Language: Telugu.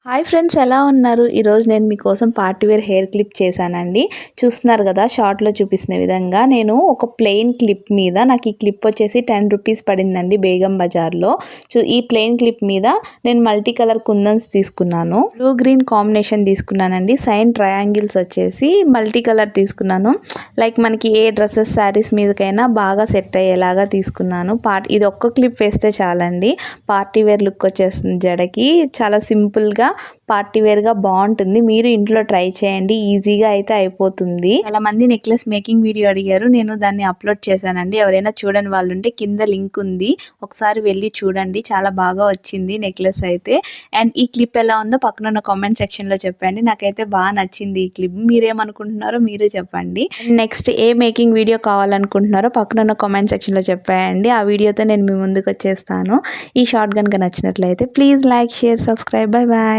హాయ్ ఫ్రెండ్స్, ఎలా ఉన్నారు? ఈరోజు నేను మీకోసం పార్టీ వేర్ హెయిర్ క్లిప్ చేశానండి. చూస్తున్నారు కదా, షార్ట్లో చూపిస్తున్న విధంగా నేను ఒక ప్లెయిన్ క్లిప్ మీద, నాకు ఈ క్లిప్ వచ్చేసి 10 రూపీస్ పడిందండి బేగం బజార్లో. ఈ ప్లెయిన్ క్లిప్ మీద నేను మల్టీ కలర్ కుందన్స్ తీసుకున్నాను. బ్లూ గ్రీన్ కాంబినేషన్ తీసుకున్నానండి. సైన్ ట్రయాంగిల్స్ వచ్చేసి మల్టీ కలర్ తీసుకున్నాను. లైక్ మనకి ఏ డ్రెస్సెస్ శారీస్ మీదకైనా బాగా సెట్ అయ్యేలాగా తీసుకున్నాను. ఇది ఒక్క క్లిప్ వేస్తే చాలండి, పార్టీ వేర్ లుక్ వచ్చేస్తుంది. జడకి చాలా సింపుల్గా పార్టీ వేర్గా బాగుంటుంది. మీరు ఇంట్లో ట్రై చేయండి, ఈజీగా అయితే అయిపోతుంది. చాలా మంది నెక్లెస్ మేకింగ్ వీడియో అడిగారు, నేను దాన్ని అప్లోడ్ చేశానండి. ఎవరైనా చూడని వాళ్ళు ఉంటే కింద లింక్ ఉంది, ఒకసారి వెళ్ళి చూడండి. చాలా బాగా వచ్చింది నెక్లెస్ అయితే. అండ్ ఈ క్లిప్ ఎలా ఉందో పక్కన ఉన్న కామెంట్ సెక్షన్లో చెప్పండి. నాకైతే బాగా నచ్చింది ఈ క్లిప్. మీరేమనుకుంటున్నారో మీరు చెప్పండి. నెక్స్ట్ ఏ మేకింగ్ వీడియో కావాలనుకుంటున్నారో పక్కన ఉన్న కామెంట్ సెక్షన్లో చెప్పండి. ఆ వీడియోతో నేను మీ ముందుకు వచ్చేస్తాను. ఈ షార్ట్ కనుక నచ్చినట్లయితే please like, share, subscribe. Bye bye.